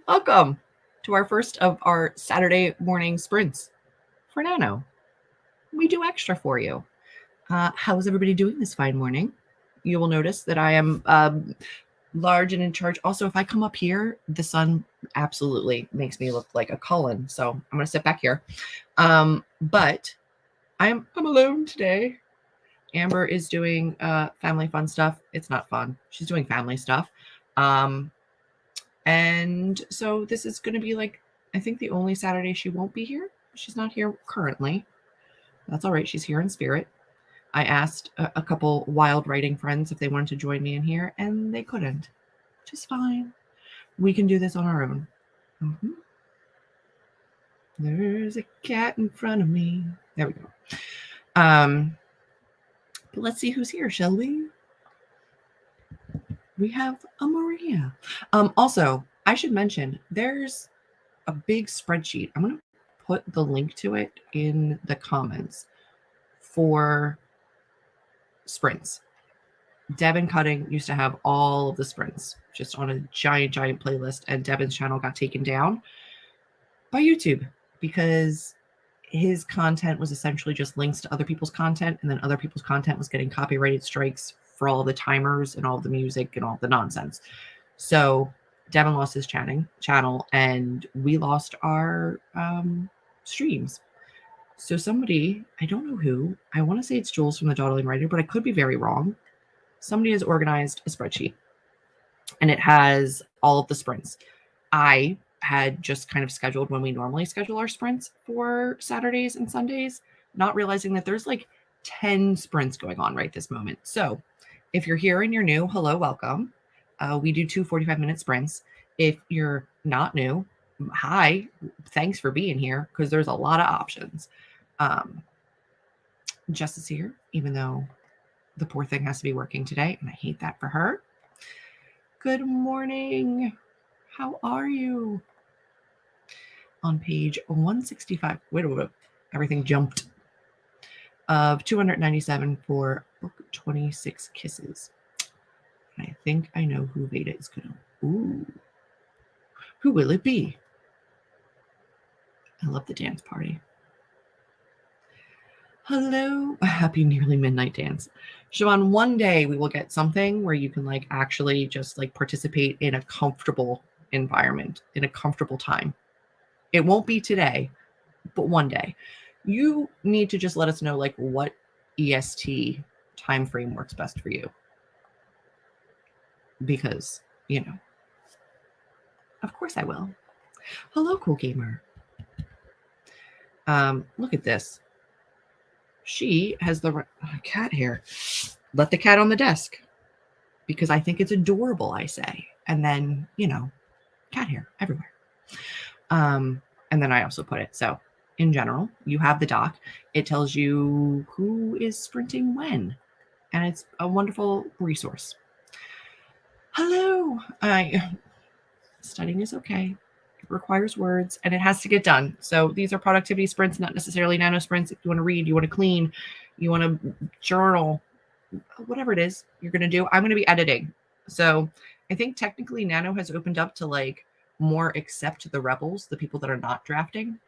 Welcome to our first of our Saturday morning sprints for Nano. We do extra for you. How is everybody doing this fine morning? You will notice that I am large and in charge. Also, if I come up here, the sun absolutely makes me look like a Cullen. So I'm going to sit back here. But I'm alone today. Amber is doing family fun stuff. It's not fun. She's doing family stuff. And so this is going to be like, I think the only Saturday she won't be here. She's not here currently. That's all right. She's here in spirit. I asked a couple wild writing friends if they wanted to join me in here, and they couldn't. Which is fine. We can do this on our own. Mm-hmm. There's a cat in front of me. There we go. But let's see who's here, shall we? We have a Maria. Also, I should mention, there's a big spreadsheet. I'm going to put the link to it in the comments for sprints. Devin Cutting used to have all of the sprints just on a giant playlist, and Devin's channel got taken down by YouTube because his content was essentially just links to other people's content, and then other people's content was getting copyrighted strikes for all the timers and all the music and all the nonsense. So Devin lost his channel, and we lost our streams. So somebody, I don't know who, I want to say it's Jules from the Dawdling Writer, but I could be very wrong. Somebody has organized a spreadsheet, and it has all of the sprints. I had just kind of scheduled when we normally schedule our sprints for Saturdays and Sundays, not realizing that there's like 10 sprints going on right this moment. So if you're here and you're new, hello, welcome. We do 2 45-minute sprints. If you're not new, hi, thanks for being here, because there's a lot of options. Jess is here, even though the poor thing has to be working today, and I hate that for her. Good morning. How are you? On page 165, wait a minute, everything jumped, of 297 for book 26 Kisses. And I think I know who Veda is going to. Ooh. Who will it be? I love the dance party. Hello. Happy nearly midnight dance. Siobhan, one day we will get something where you can like actually just like participate in a comfortable environment, in a comfortable time. It won't be today, but one day. You need to just let us know like what EST time frame works best for you. Because, you know, of course I will. Hello, cool gamer. Look at this. She has the cat hair. Let the cat on the desk. Because I think it's adorable, I say. And then, you know, cat hair everywhere. And then I also put it. So in general, you have the doc. It tells you who is sprinting when. And it's a wonderful resource. Hello. Studying is okay. It requires words and it has to get done. So these are productivity sprints, not necessarily nano sprints. If you want to read, you want to clean, you want to journal, whatever it is you're going to do, I'm going to be editing. So I think technically Nano has opened up to like more accept the rebels, the people that are not drafting.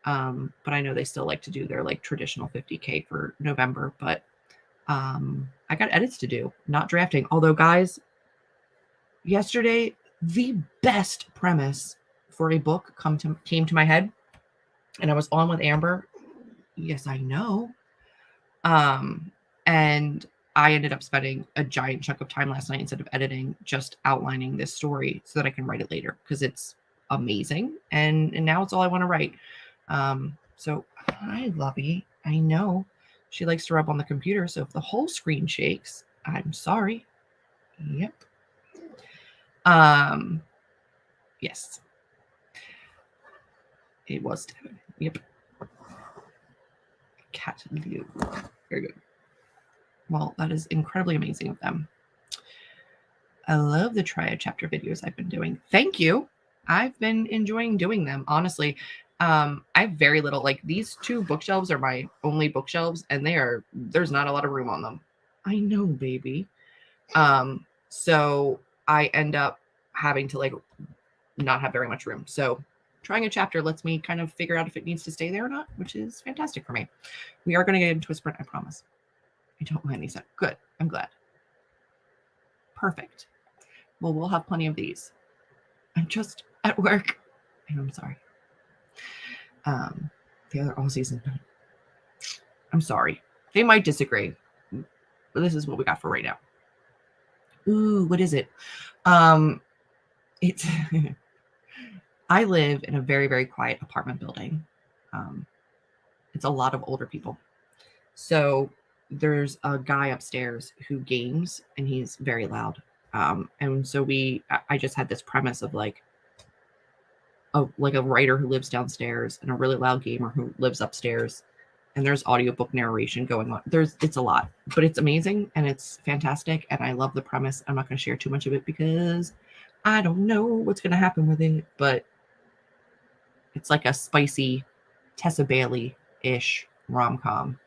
But I know they still like to do their like traditional 50K for November, but I got edits to do, not drafting. Although guys, yesterday, the best premise for a book came to my head, and I was on with Amber. Yes, I know. And I ended up spending a giant chunk of time last night instead of editing, just outlining this story so that I can write it later because it's amazing. And now it's all I want to write. So hi, Lovey. I know she likes to rub on the computer. So if the whole screen shakes, I'm sorry. Yep. Yes. It was Devin. Yep. Cat Liu. Very good. Well, that is incredibly amazing of them. I love the Triad chapter videos I've been doing. Thank you. I've been enjoying doing them, honestly. I have very little, like these 2 bookshelves are my only bookshelves, and there's not a lot of room on them. I know, baby. So I end up having to like not have very much room. So trying a chapter lets me kind of figure out if it needs to stay there or not, which is fantastic for me. We are going to get into a sprint, I promise. I don't mind these. Good. I'm glad. Perfect. Well, we'll have plenty of these. I'm just at work. I'm sorry. The other all season. I'm sorry. They might disagree, but this is what we got for right now. Ooh, what is it? It's I live in a very, very quiet apartment building. It's a lot of older people. So there's a guy upstairs who games, and he's very loud. And so I just had this premise of like a writer who lives downstairs and a really loud gamer who lives upstairs, and there's audiobook narration going on. It's a lot, but it's amazing and it's fantastic, and I love the premise. I'm not going to share too much of it because I don't know what's going to happen with it, but it's like a spicy Tessa Bailey-ish rom-com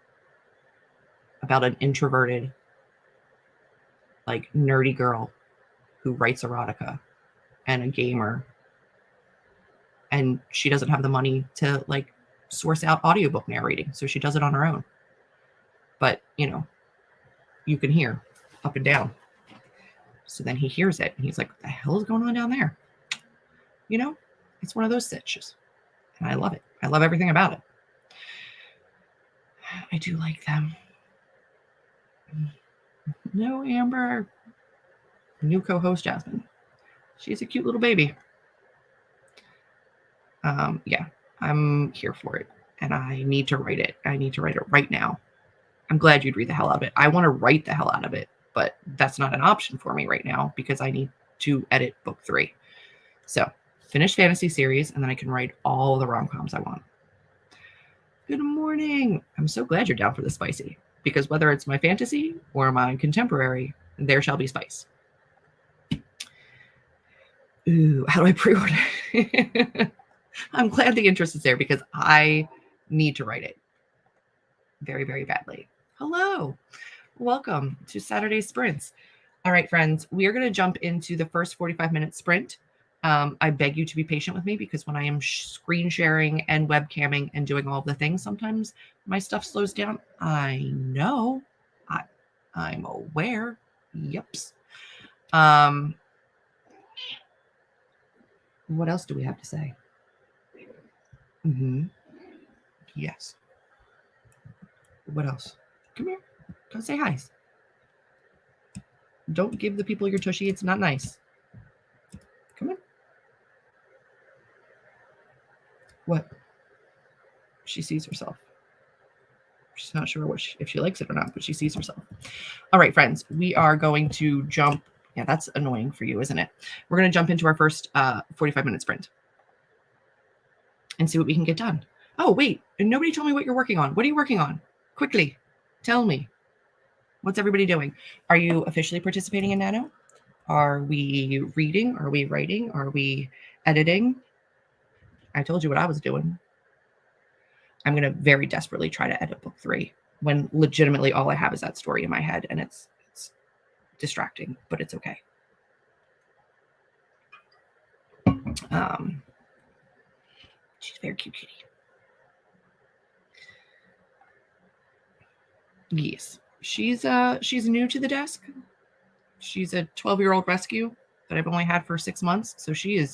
about an introverted, like nerdy girl who writes erotica and a gamer, and she doesn't have the money to like source out audiobook narrating, so she does it on her own. But you can hear up and down. So then he hears it and he's like, what the hell is going on down there? It's one of those stitches, and I love it. I love everything about it. I do like them. No, Amber. New co-host Jasmine. She's a cute little baby. Yeah, I'm here for it, and I need to write it. I need to write it right now. I'm glad you'd read the hell out of it. I want to write the hell out of it, but that's not an option for me right now because I need to edit book 3. So finish fantasy series, and then I can write all the rom-coms I want. Good morning. I'm so glad you're down for the spicy, because whether it's my fantasy or my contemporary, there shall be spice. Ooh, how do I pre-order? I'm glad the interest is there because I need to write it very, very badly. Hello. Welcome to Saturday Sprints. All right, friends, we are going to jump into the first 45-minute sprint. I beg you to be patient with me because when I am screen sharing and webcamming and doing all the things, sometimes my stuff slows down. I know. I'm aware. Yeps. What else do we have to say? Yes. What else? Come here. Come say hi. Don't give the people your tushy. It's not nice. Come on. What? She sees herself. She's not sure if she likes it or not, but she sees herself. All right, friends, we are going to jump. Yeah, that's annoying for you, isn't it? We're going to jump into our first 45-minute sprint and see what we can get done. Oh, wait. And nobody told me what you're working on. What are you working on? Quickly. Tell me. What's everybody doing? Are you officially participating in Nano? Are we reading? Are we writing? Are we editing? I told you what I was doing. I'm going to very desperately try to edit book 3 when legitimately all I have is that story in my head, and it's distracting, but it's okay. She's a very cute kitty. Yes. She's new to the desk. She's a 12-year-old rescue that I've only had for 6 months. So she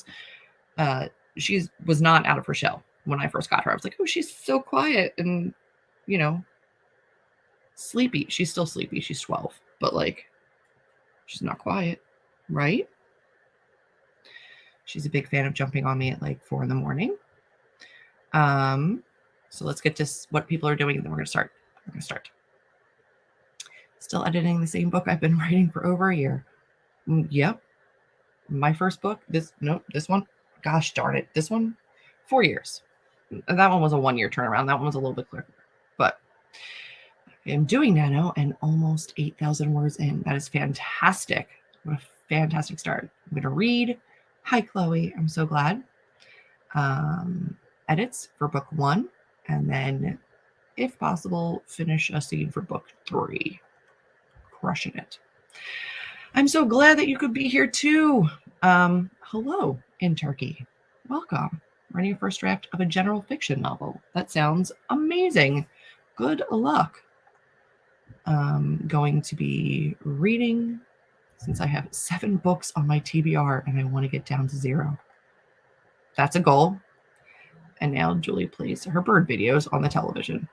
was not out of her shell when I first got her. I was like, oh, she's so quiet and, sleepy. She's still sleepy. She's 12, but like, she's not quiet, right? She's a big fan of jumping on me at like 4 a.m. So let's get to what people are doing, and then we're going to start. Still editing the same book I've been writing for over a year. Yep. My first book, this one, gosh darn it, this one, 4 years. That one was a 1-year turnaround. That one was a little bit quicker, but I'm doing Nano and almost 8,000 words in. That is fantastic. What a fantastic start. I'm going to read. Hi, Chloe. I'm so glad. Edits for book 1, and then, if possible, finish a scene for book 3. Crushing it. I'm so glad that you could be here too. Hello. in Turkey. Welcome. Writing your first draft of a general fiction novel. That sounds amazing. Good luck. I'm going to be reading, since I have 7 books on my TBR and I want to get down to 0. That's a goal. And now Julie plays her bird videos on the television.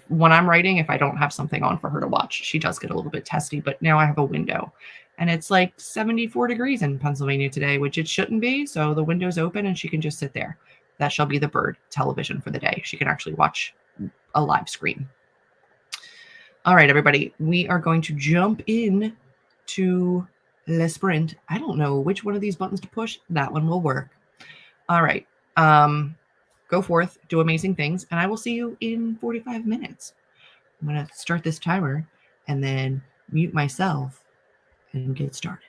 When I'm writing, if I don't have something on for her to watch, she does get a little bit testy, but now I have a window. And it's like 74 degrees in Pennsylvania today, which it shouldn't be. So the window's open and she can just sit there. That shall be the bird television for the day. She can actually watch a live screen. All right, everybody, we are going to jump in to Le Sprint. I don't know which one of these buttons to push. That one will work. All right. Go forth, do amazing things, and I will see you in 45 minutes. I'm going to start this timer and then mute myself and get started.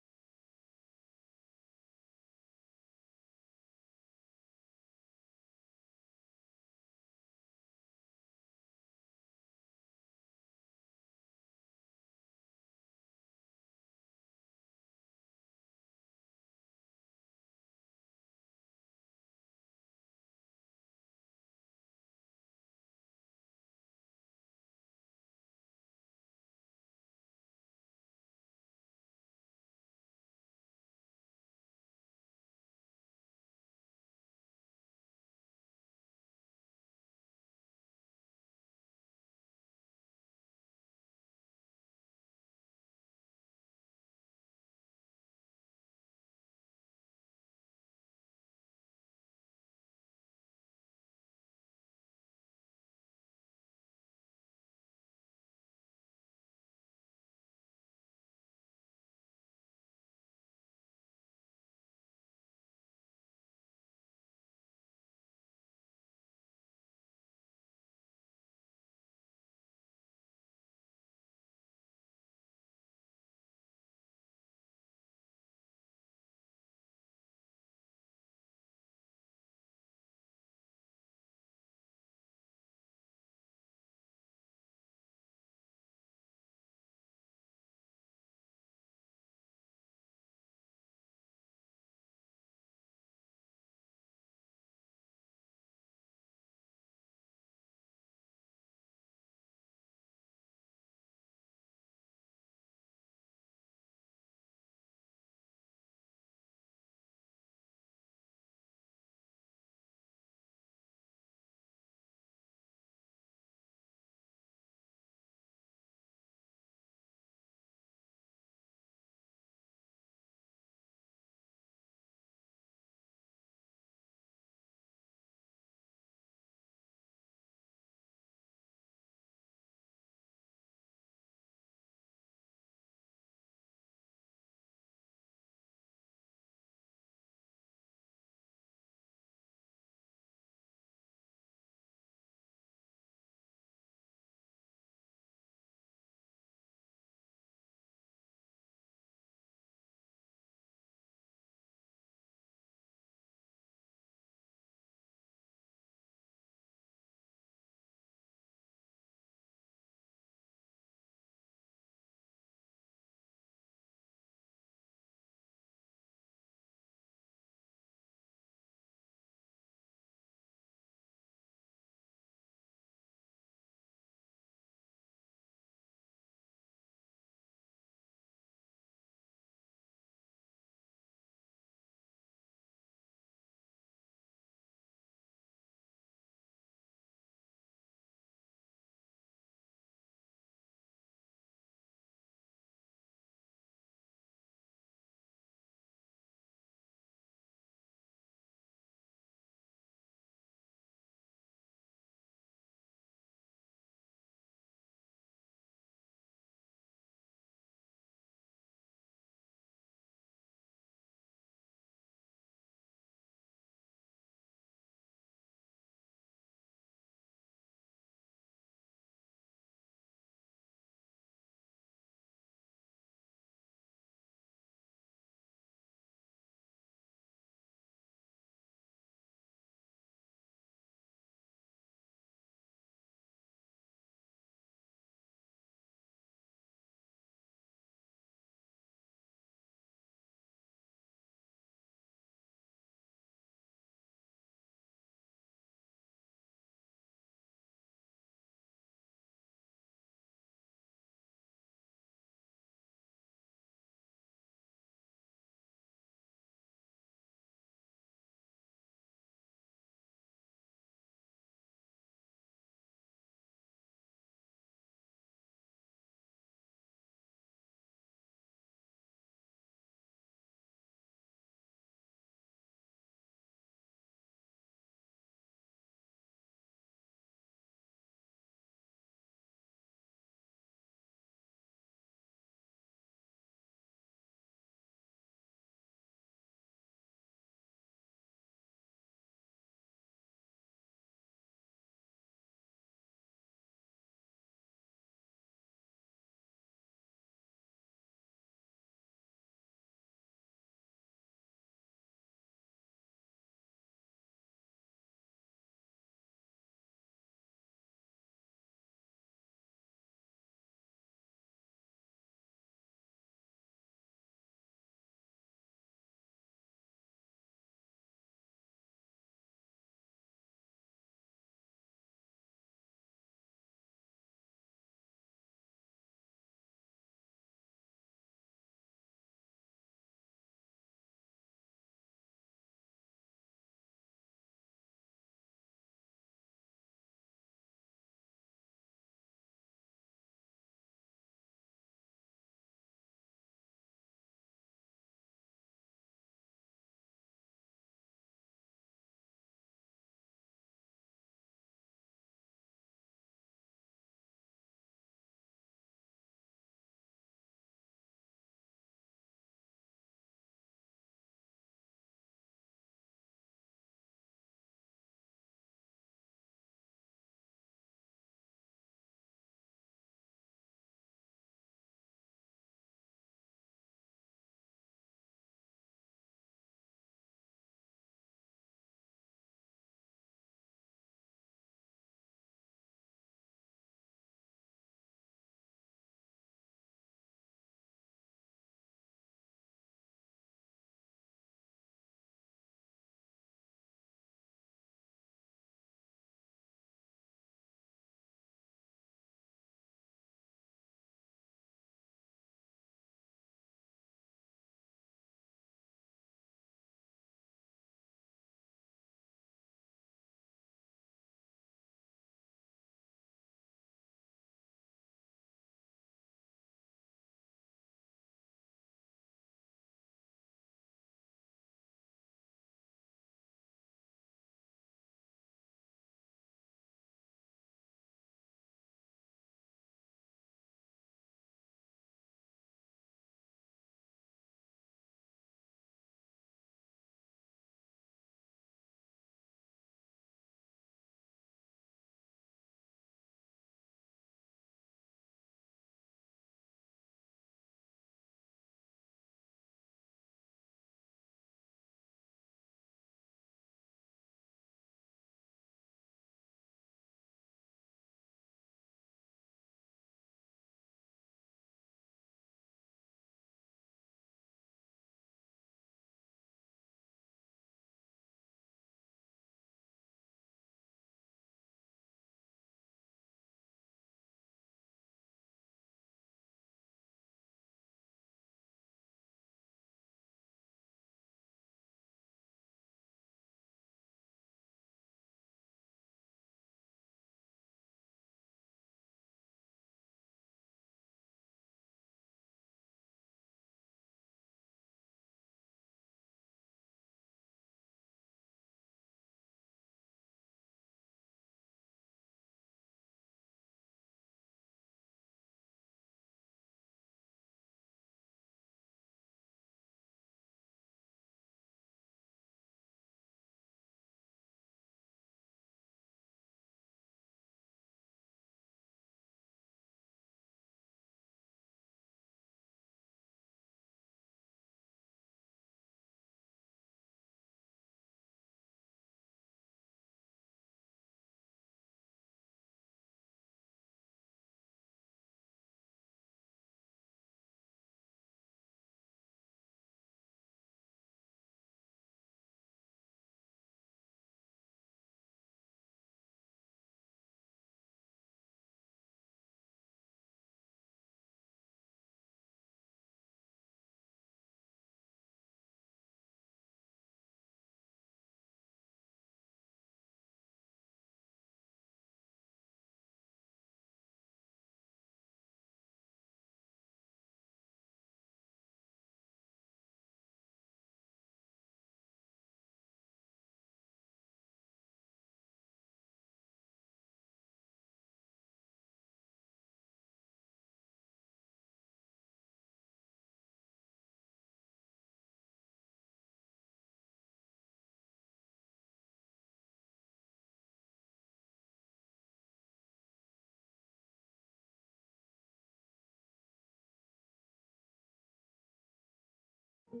Hello,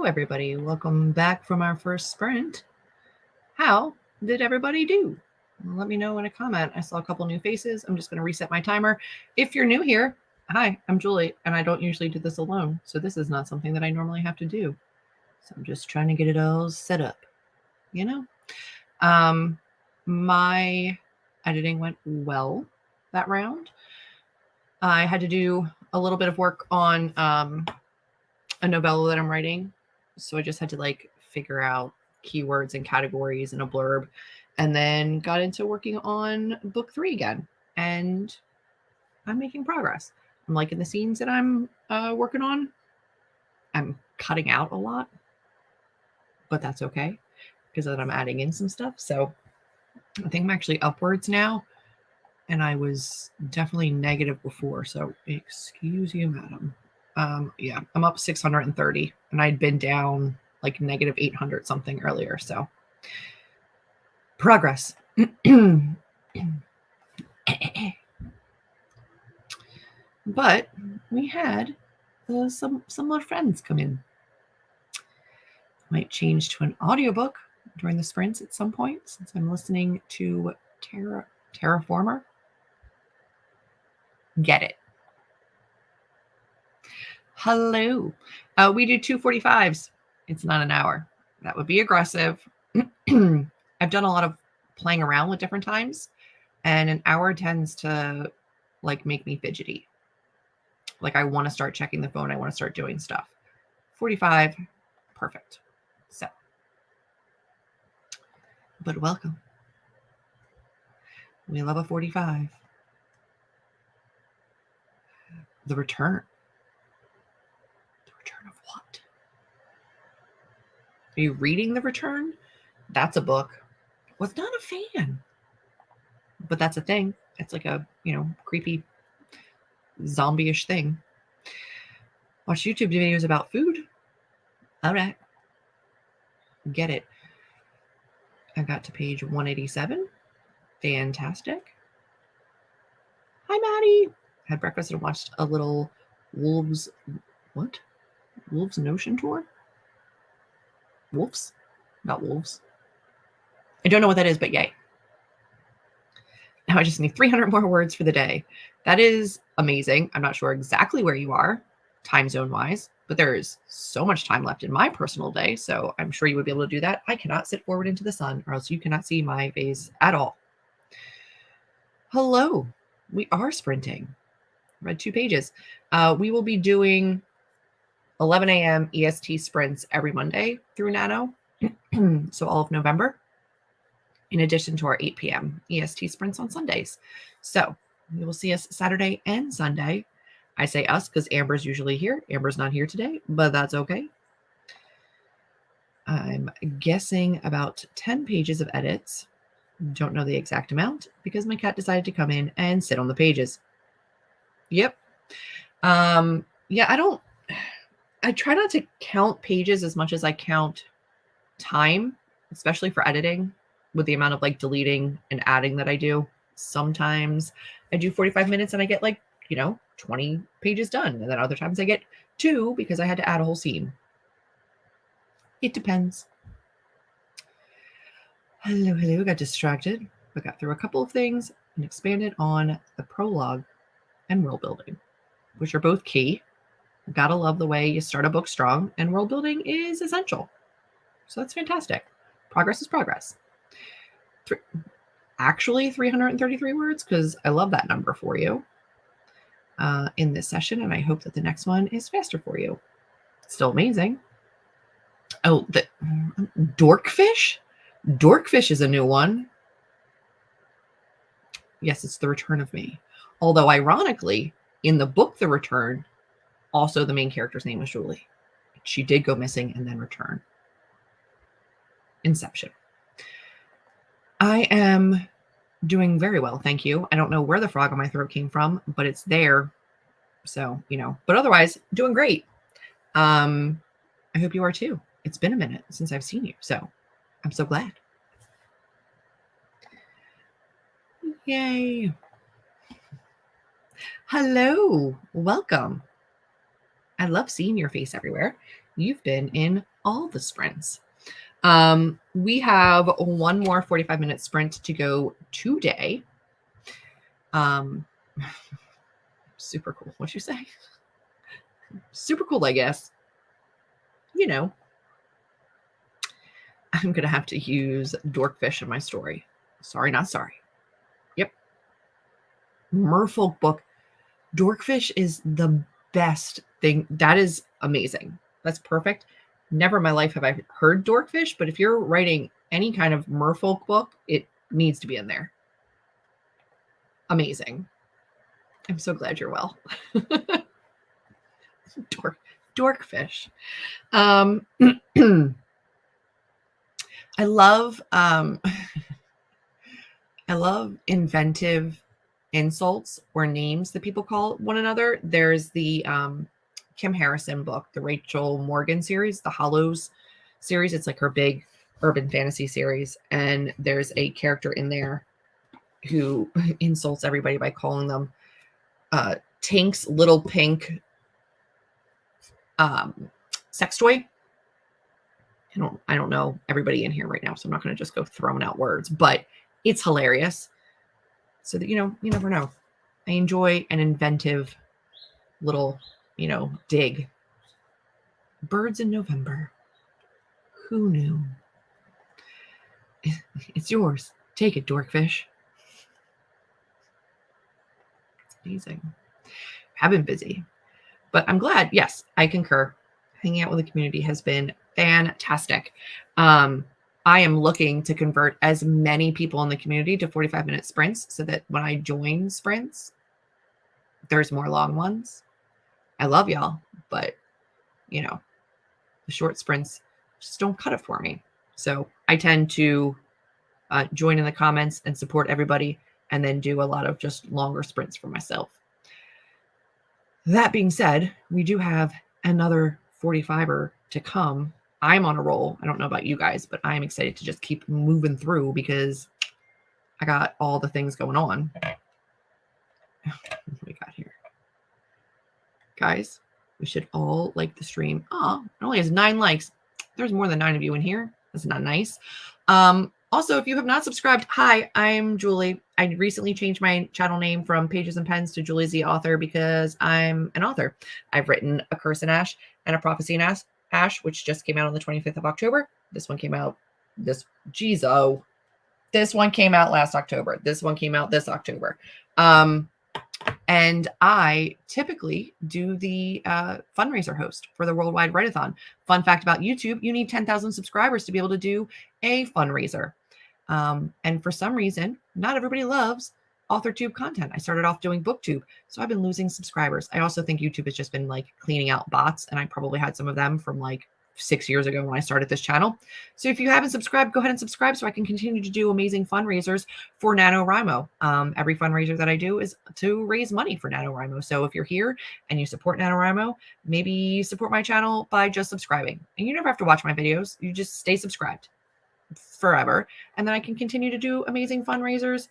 everybody. Welcome back from our first sprint. How did everybody do? Let me know in a comment. I saw a couple new faces. I'm just going to reset my timer. If you're new here, hi, I'm Julie, and I don't usually do this alone, so this is not something that I normally have to do. So I'm just trying to get it all set up, you know? My editing went well that round. I had to do a little bit of work on a novella that I'm writing. So I just had to like figure out keywords and categories and a blurb, and then got into working on book 3 again. And I'm making progress. I'm liking the scenes that I'm working on. I'm cutting out a lot, but that's okay because then I'm adding in some stuff. So I think I'm actually upwards now, and I was definitely negative before. So excuse you, madam. Yeah, I'm up 630, and I'd been down like negative 800 something earlier. So progress. But we had some more friends come in. Might change to an audiobook during the sprints at some point, since I'm listening to Terraformer. Get it. Hello. We do 2:45s. It's not an hour. That would be aggressive. I've done a lot of playing around with different times, and an hour tends to like make me fidgety. Like I want to start checking the phone. I want to start doing stuff. 45, perfect. So, but welcome. We love a 45. The return. The return of what? Are you reading The Return? That's a book. Was not a fan. But that's a thing. It's like a, creepy zombie-ish thing. Watch YouTube videos about food. All right. Get it. I got to page 187. Fantastic. Hi, Maddie. Had breakfast and watched a little Wolves Notion tour? Wolves? Not wolves. I don't know what that is, but yay. Now I just need 300 more words for the day. That is amazing. I'm not sure exactly where you are, time zone wise, but there is so much time left in my personal day, so I'm sure you would be able to do that. I cannot sit forward into the sun, or else you cannot see my face at all. Hello. We are sprinting. Read 2 pages. We will be doing 11 a.m. EST sprints every Monday through Nano, so all of November, in addition to our 8 p.m. EST sprints on Sundays. So you will see us Saturday and Sunday. I say us because Amber's usually here. Amber's not here today, but that's okay. I'm guessing about 10 pages of edits. Don't know the exact amount because my cat decided to come in and sit on the pages. Yep. Yeah, I try not to count pages as much as I count time, especially for editing, with the amount of like deleting and adding that I do. Sometimes I do 45 minutes and I get like, 20 pages done. And then other times I get 2 because I had to add a whole scene. It depends. Hello. Got distracted. We got through a couple of things and expanded on the prologue and world building, which are both key. Gotta love the way you start a book strong, and world building is essential. So that's fantastic. Progress is progress. Actually 333 words, because I love that number for you in this session, and I hope that the next one is faster for you. Still amazing. Oh, the Dorkfish? Dorkfish is a new one. Yes, it's The Return of Me. Although, ironically, in the book The Return, also the main character's name was Julie. She did go missing and then return. Inception. I am doing very well, thank you. I don't know where the frog on my throat came from, but it's there. So, but otherwise, doing great. I hope you are too. It's been a minute since I've seen you, so I'm so glad. Yay. Hello, welcome. I love seeing your face everywhere. You've been in all the sprints. We have one more 45-minute sprint to go today. Super cool. What'd you say? Super cool, I guess. You know, I'm going to have to use Dorkfish in my story. Sorry, not sorry. Yep. Merfolk book. Dorkfish is the best thing. That is amazing. That's perfect. Never in my life have I heard Dorkfish, but if you're writing any kind of merfolk book, it needs to be in there. Amazing. I'm so glad you're well. Dorkfish. I love inventive insults or names that people call one another. There's the Kim Harrison book, the Rachel Morgan series, the Hollows series. It's like her big urban fantasy series. And there's a character in there who insults everybody by calling them Tink's little pink sex toy. I don't know everybody in here right now, so I'm not going to just go throwing out words, but it's hilarious. So that, you never know. I enjoy an inventive little, dig. Birds in November. Who knew? It's yours. Take it, Dorkfish. It's amazing. I've been busy, but I'm glad. Yes, I concur. Hanging out with the community has been fantastic. I am looking to convert as many people in the community to 45-minute sprints so that when I join sprints, there's more long ones. I love y'all, but the short sprints just don't cut it for me. So I tend to join in the comments and support everybody and then do a lot of just longer sprints for myself. That being said, we do have another 45er to come. I'm on a roll. I don't know about you guys, but I'm excited to just keep moving through because I got all the things going on. What do we got here? Guys, we should all like the stream. Oh, it only has 9 likes. There's more than 9 of you in here. That's not nice. Also, if you have not subscribed, hi, I'm Julie. I recently changed my channel name from Pages and Pens to Julie Z Author because I'm an author. I've written A Curse in Ash and A Prophecy in Ash, which just came out on the 25th of October. This one came out this one came out last October. This one came out this October. And I typically do the fundraiser host for the Worldwide Write-a-thon. Fun fact about YouTube, you need 10,000 subscribers to be able to do a fundraiser. And for some reason, not everybody loves AuthorTube content. I started off doing BookTube, so I've been losing subscribers. I also think YouTube has just been like cleaning out bots, and I probably had some of them from like 6 years ago when I started this channel. So if you haven't subscribed, go ahead and subscribe so I can continue to do amazing fundraisers for NaNoWriMo. Every fundraiser that I do is to raise money for NaNoWriMo. So if you're here and you support NaNoWriMo, maybe support my channel by just subscribing. And you never have to watch my videos. You just stay subscribed forever. And then I can continue to do amazing fundraisers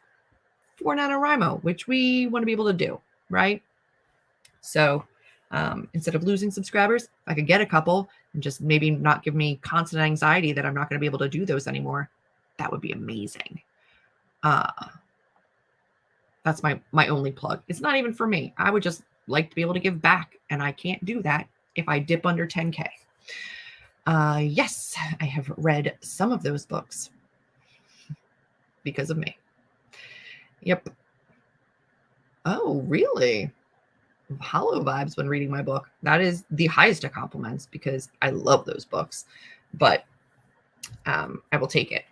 for NaNoWriMo, which we want to be able to do, right? So instead of losing subscribers, if I could get a couple and just maybe not give me constant anxiety that I'm not going to be able to do those anymore, that would be amazing. That's my only plug. It's not even for me. I would just like to be able to give back, and I can't do that if I dip under 10K. Yes, I have read some of those books because of me. Yep. Oh, really? Hollow vibes when reading my book. That is the highest of compliments because I love those books, but I will take it.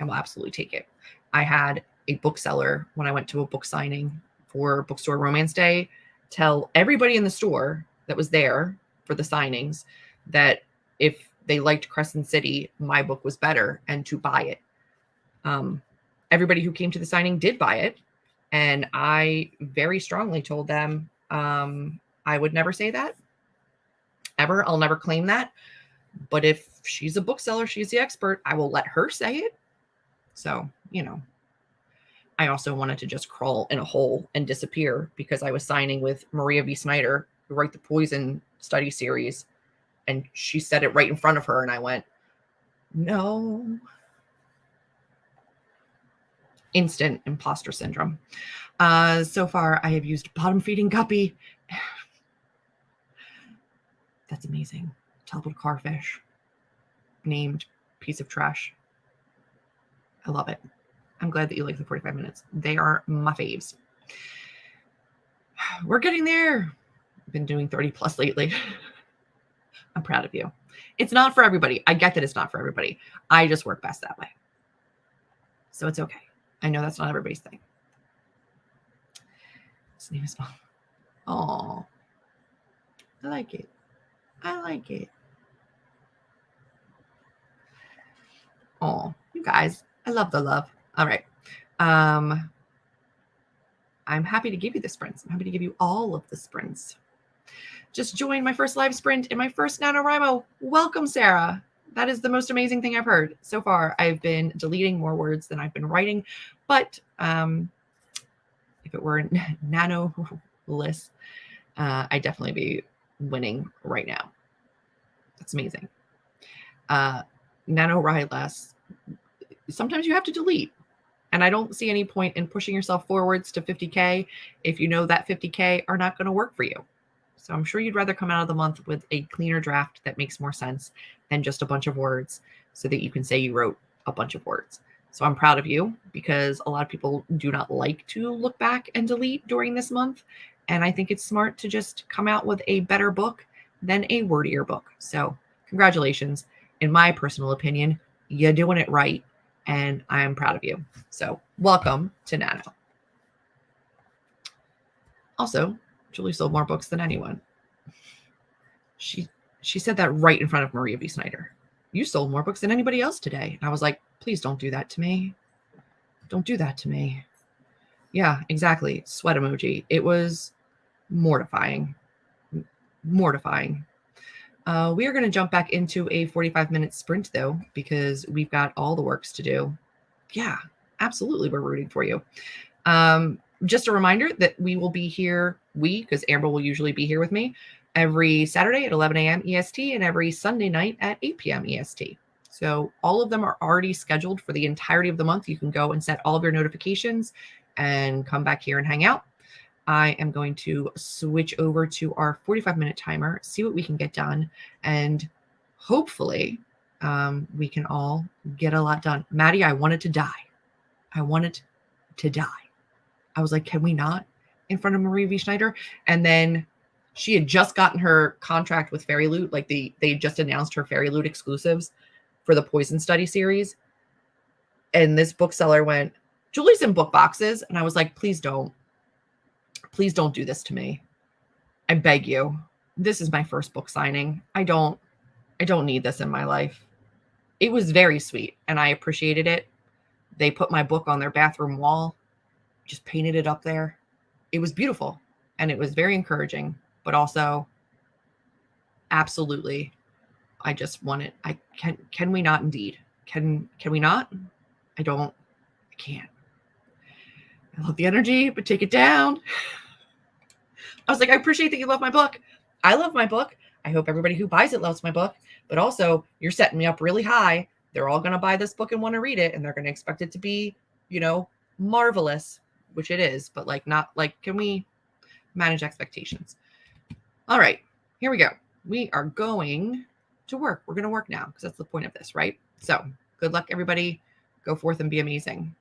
I will absolutely take it. I had a bookseller when I went to a book signing for Bookstore Romance Day tell everybody in the store that was there for the signings that if they liked Crescent City, my book was better and to buy it. Everybody who came to the signing did buy it. And I very strongly told them, I would never say that ever. I'll never claim that. But if she's a bookseller, she's the expert, I will let her say it. So, I also wanted to just crawl in a hole and disappear because I was signing with Maria V. Snyder, who wrote the Poison study series. And she said it right in front of her. And I went, no. Instant imposter syndrome. So far, I have used bottom feeding guppy. That's amazing. Teleport carfish. Named piece of trash. I love it. I'm glad that you like the 45 minutes. They are my faves. We're getting there. I've been doing 30 plus lately. I'm proud of you. It's not for everybody. I get that it's not for everybody. I just work best that way. So it's okay. I know that's not everybody's thing. His name is Mom. Oh, I like it. I like it. Oh, you guys. I love the love. All right. I'm happy to give you the sprints. I'm happy to give you all of the sprints. Just joined my first live sprint in my first NaNoWriMo. Welcome, Sarah. That is the most amazing thing I've heard so far. I've been deleting more words than I've been writing, but if it were nano-less, I'd definitely be winning right now. That's amazing. Nano-write less. Sometimes you have to delete. And I don't see any point in pushing yourself forwards to 50K if you know that 50K are not going to work for you. So I'm sure you'd rather come out of the month with a cleaner draft that makes more sense than just a bunch of words so that you can say you wrote a bunch of words. So I'm proud of you because a lot of people do not like to look back and delete during this month. And I think it's smart to just come out with a better book than a wordier book. So congratulations. In my personal opinion, you're doing it right. And I'm proud of you. So welcome to Nano. Also, Julie sold more books than anyone. She said that right in front of Maria V. Snyder. You sold more books than anybody else today. And I was like, please don't do that to me. Don't do that to me. Yeah, exactly. Sweat emoji. It was mortifying. Mortifying. We are going to jump back into a 45-minute sprint, though, because we've got all the works to do. Yeah, absolutely. We're rooting for you. Just a reminder that we will be here, because Amber will usually be here with me, every Saturday at 11 a.m. EST and every Sunday night at 8 p.m. EST. So all of them are already scheduled for the entirety of the month. You can go and set all of your notifications and come back here and hang out. I am going to switch over to our 45-minute timer, see what we can get done, and hopefully we can all get a lot done. Maddie, I wanted to die. I wanted to die. I was like, can we not in front of Marie V. Schneider? And then she had just gotten her contract with Fairy Loot. Like they just announced her Fairy Loot exclusives for the Poison Study series. And this bookseller went, Julie's in book boxes. And I was like, please don't. Please don't do this to me. I beg you. This is my first book signing. I don't need this in my life. It was very sweet and I appreciated it. They put my book on their bathroom wall, just painted it up there. It was beautiful and it was very encouraging, but also absolutely, I just want it. Can we not indeed? Can we not? I can't. I love the energy, but take it down. I was like, I appreciate that you love my book. I love my book. I hope everybody who buys it loves my book, but also you're setting me up really high. They're all going to buy this book and want to read it. And they're going to expect it to be, marvelous, which it is, but can we manage expectations? All right, here we go. We are going to work. We're going to work now because that's the point of this, right? So good luck, everybody. Go forth and be amazing.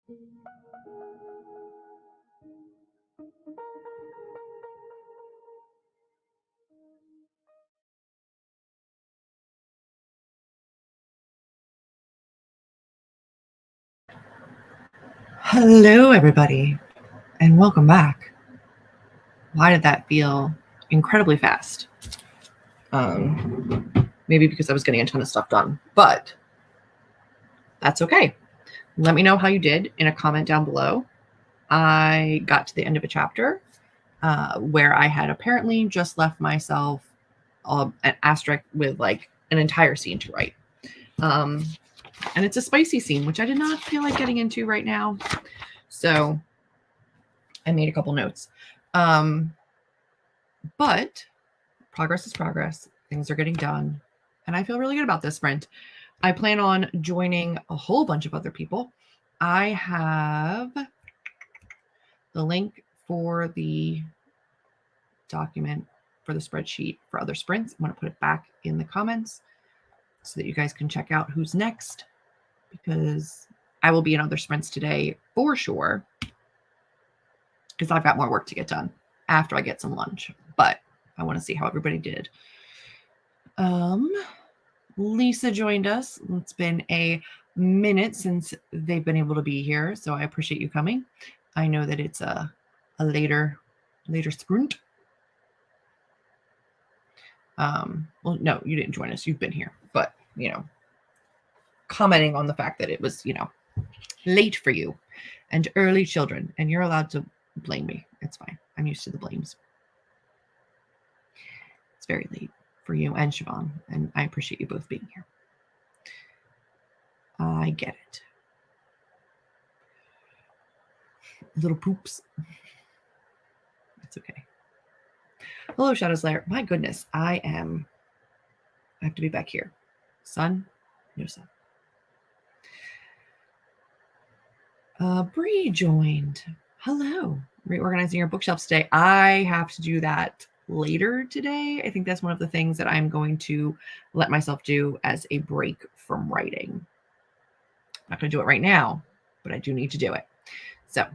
Hello, everybody, and welcome back. Why did that feel incredibly fast? Maybe because I was getting a ton of stuff done, but that's okay. Let me know how you did in a comment down below. I got to the end of a chapter where I had apparently just left myself an asterisk with like an entire scene to write. And it's a spicy scene, which I did not feel like getting into right now. So I made a couple notes. But progress is progress. Things are getting done. And I feel really good about this sprint. I plan on joining a whole bunch of other people. I have the link for the document for the spreadsheet for other sprints. I'm going to put it back in the comments so that you guys can check out who's next, because I will be in other sprints today for sure, because I've got more work to get done after I get some lunch, but I want to see how everybody did. Lisa joined us. It's been a minute since they've been able to be here, so I appreciate you coming. I know that it's a later sprint. Well, no, you didn't join us. You've been here, but commenting on the fact that it was, late for you and early children, and you're allowed to blame me. It's fine. I'm used to the blames. It's very late for you and Siobhan, and I appreciate you both being here. I get it. Little poops. It's okay. Hello, Shadow's Lair. My goodness, I have to be back here. Sun? No sun. Bree joined. Hello. Reorganizing your bookshelves today. I have to do that later today. I think that's one of the things that I'm going to let myself do as a break from writing. I'm not going to do it right now, but I do need to do it. So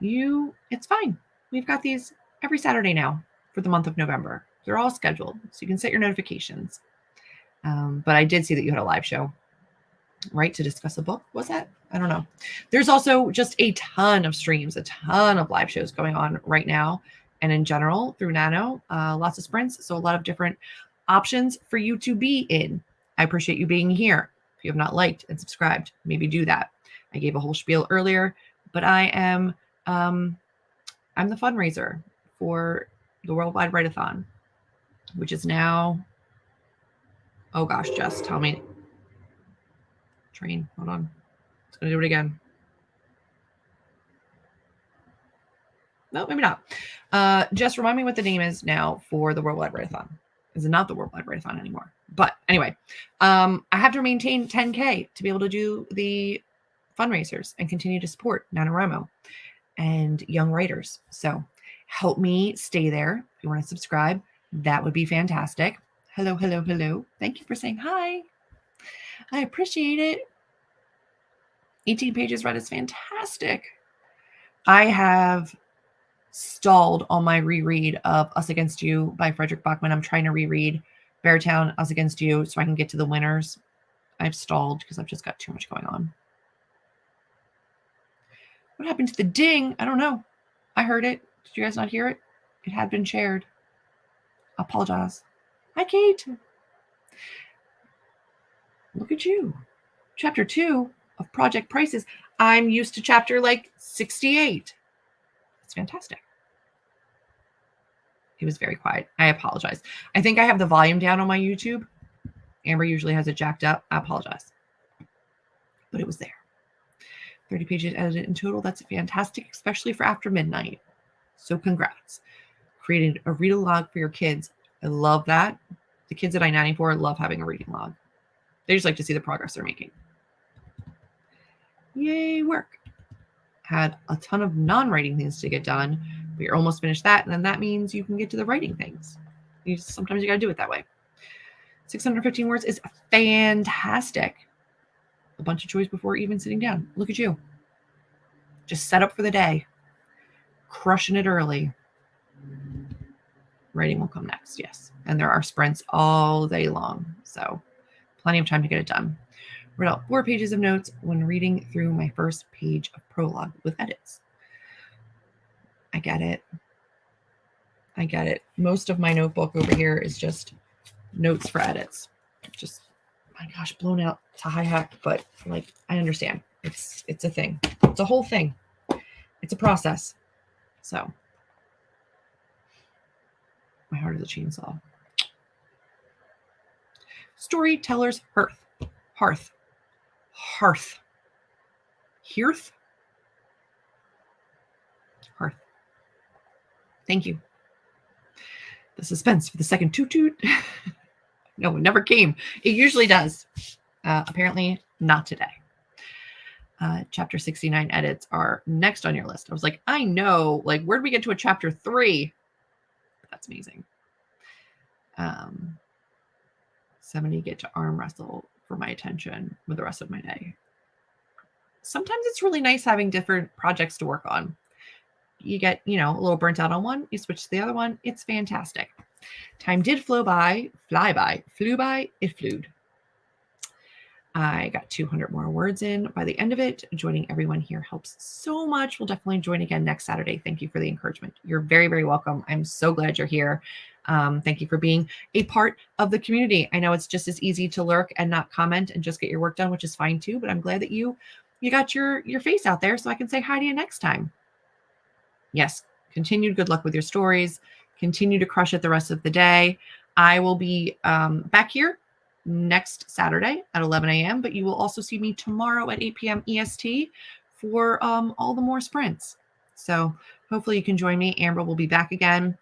it's fine. We've got these every Saturday now for the month of November. They're all scheduled, so you can set your notifications. But I did see that you had a live show, right, to discuss a book. Was that? I don't know. There's also just a ton of streams, a ton of live shows going on right now, and in general through Nano, lots of sprints. So a lot of different options for you to be in. I appreciate you being here. If you have not liked and subscribed, maybe do that. I gave a whole spiel earlier, but I am I'm the fundraiser for the Worldwide Write-a-thon, which is now, oh gosh, Jess, tell me. Train, hold on. It's going to do it again. No, maybe not. Jess, remind me what the name is now for the Worldwide Write-a-thon. Is it not the Worldwide Write-a-thon anymore? But anyway, I have to maintain 10K to be able to do the fundraisers and continue to support NaNoWriMo and young writers. So help me stay there. If you want to subscribe, that would be fantastic. Hello, hello, hello. Thank you for saying hi. I appreciate it. 18 pages read is fantastic. I have stalled on my reread of Us Against You by Frederick Bachman. I'm trying to reread Beartown, Us Against You, so I can get to the winners. I've stalled because I've just got too much going on. What happened to the ding? I don't know. I heard it. Did you guys not hear it? It had been shared. I apologize. Hi, Kate. Look at you. Chapter 2 of Project Prices. I'm used to chapter like 68. It's fantastic. It was very quiet. I apologize. I think I have the volume down on my YouTube. Amber usually has it jacked up. I apologize. But it was there. 30 pages edited in total. That's fantastic, especially for after midnight. So congrats. Created a read log for your kids. I love that. The kids that I nanny for love having a reading log. They just like to see the progress they're making. Yay, work. Had a ton of non-writing things to get done, but you're almost finished that, and then that means you can get to the writing things. Sometimes you got to do it that way. 615 words is fantastic. A bunch of choice before even sitting down. Look at you. Just set up for the day. Crushing it early. Writing will come next, yes. And there are sprints all day long, so plenty of time to get it done. Wrote out 4 pages of notes when reading through my first page of prologue with edits. I get it. Most of my notebook over here is just notes for edits. Just, my gosh, blown out to high heck, but like, I understand. It's a thing. It's a whole thing. It's a process. So, my heart is a chainsaw. Storyteller's hearth. Hearth. Hearth? Hearth. Thank you. The suspense for the second toot toot. No, it never came. It usually does. Apparently not today. Chapter 69 edits are next on your list. I was like, I know, like, where do we get to a chapter 3? That's amazing. 70 get to arm wrestle for my attention with the rest of my day. Sometimes it's really nice having different projects to work on. You get, a little burnt out on one, you switch to the other one. It's fantastic. Time did flew by, it flewed. I got 200 more words in by the end of it. Joining everyone here helps so much. We'll definitely join again next Saturday. Thank you for the encouragement. You're very, very welcome. I'm so glad you're here. Thank you for being a part of the community. I know it's just as easy to lurk and not comment and just get your work done, which is fine too, but I'm glad that you got your face out there so I can say hi to you next time. Yes, continued good luck with your stories. Continue to crush it the rest of the day. I will be back here next Saturday at 11 a.m., but you will also see me tomorrow at 8 p.m. EST for all the more sprints. So hopefully you can join me. Amber will be back again,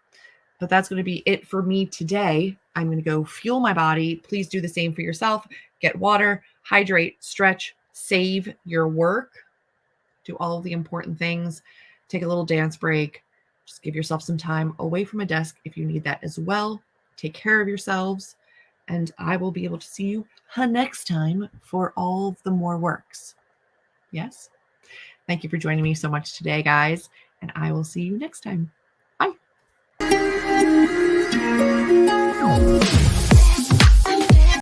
but that's going to be it for me today. I'm going to go fuel my body. Please do the same for yourself. Get water, hydrate, stretch, save your work, do all of the important things. Take a little dance break. Just give yourself some time away from a desk if you need that as well. Take care of yourselves. And I will be able to see you next time for all of the more works. Yes? Thank you for joining me so much today, guys. And I will see you next time.